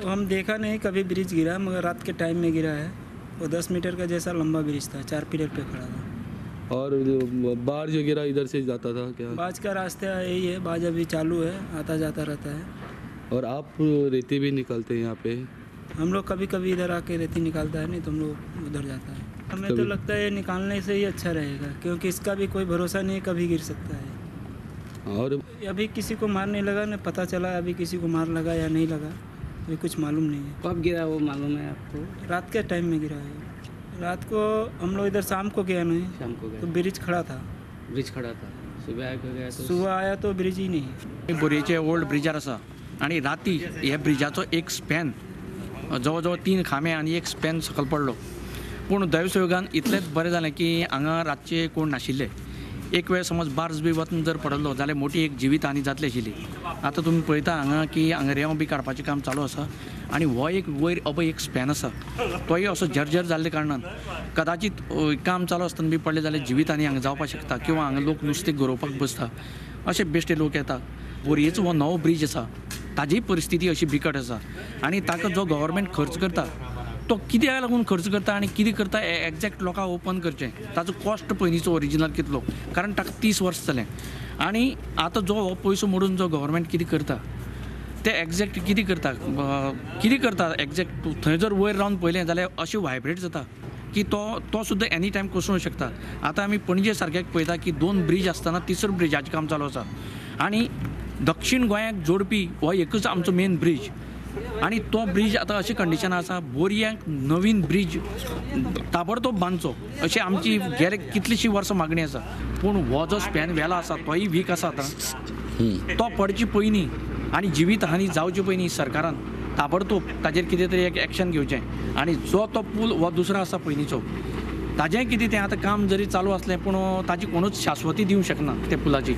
हम देखा नहीं कभी ब्रिज गिरा, मगर रात के टाइम में गिरा है। वो 10 मीटर का जैसा लंबा ब्रिज था, 4 पिलर पे खड़ा था। और बाढ़ जो गिरा इधर से जाता था क्या? बाज का रास्ता यही है, बाज अभी चालू है, आता जाता रहता है। और आप रेती भी निकलते हैं यहाँ पे? हम लोग कभी कभी इधर आके रेती निकालता है, नहीं तो हम लोग उधर जाता है। हमें तो लगता है ये निकालने से ही अच्छा रहेगा, क्योंकि इसका भी कोई भरोसा नहीं, कभी गिर सकता है। और अभी किसी को मार नहीं लगा, न पता चला अभी किसी को मार लगा या नहीं लगा, अभी कुछ मालूम नहीं है। कब गिरा वो मालूम है आपको? रात के टाइम में गिरा है। रात को हम लोग इधर शाम को गया नहीं, शाम को गए तो ब्रिज खड़ा था। ब्रिज खड़ा था, सुबह आया गया तो सुबह आया तो ब्रिज ही नहीं। बोरयेचे ओल्ड ब्रिजार आसा आणि राती ह्या ब्रिजाचो एक स्पॅन जवळ जवळ 3 खांबे आणि एक स्पॅन सकयल पडलो. पूण दैवसयोगान इतलेंच बरें जालें की हांगा रातचे कोण नाशिल्ले. एक वेळ समज बार्ज बी वचून जर पडलो जाल्यार मोठी एक जिवीत हानी जातली आशिल्ली. आतां तुमी पळयता हांगा की हांगा रेंव बी काडपाचें काम चालू आसा आनी हो एक वयर अबय एक स्पॅन आसा, तोय असो झरझर जाल्ले कारणान कदाचित काम चालू आसतना बी पडले जाल्यार जिवीत हानी हांगा जावपाक शकता, किंवा हांगा लोक नुस्तें गरोवपाक बसता, अशे बेश्टे लोक येता. बोरयेचो हो नवो ब्रिज आसा, ताजी परिस्थिती अशी बिकट आसा आनी ताका जो गव्हर्मेंट खर्च करता तो कित्याक लागून खर्च करता आनी कितें करता एक्झॅक्ट लोकांक ओपन करचें. ताजो कॉस्ट पयलींचो ओरिजिनल कितलो, कारण ताका 30 वर्स जालें. आनी आतां जो हो पयसो मोडून जो गव्हर्मेंट कितें करता ते एक्झॅक्ट कितें करता एक्झॅक्ट थंय जर वयर रावन पळयलें जाल्यार अशें व्हायब्रेट जाता की तो सुद्दां एनी टायम कोसळूंक शकता. आतां आमी पणजे सारक्याक पळयता की 2 ब्रिज आसतना 3रो ब्रिजाचें काम चालू आसा आनी दक्षिण गोंयाक जोडपी हो एकच आमचो मेन ब्रिज. आनी तो ब्रिज आतां अशें कंडिशन आसा, बोरयांक नवीन ब्रिज ताबडतोब बांदचो अशी आमची कितलीशीं वर्सां मागणी आसा. पूण हो जो स्पॅन व्हेला आसा तोय वीक आसा आतां. तो पडचे पयलीं आनी जिवीत हानी जावचे पयलीं सरकारान ताबडतोब ताजेर कितें तरी एक एक्शन घेवचें. आनी जो तो पूल हो दुसरो आसा पयलींचो, ताजें कितें तें आतां काम जरी चालू आसलें पूण ताजी कोणूच शाश्वती दिवंक शकना त्या पुलाची.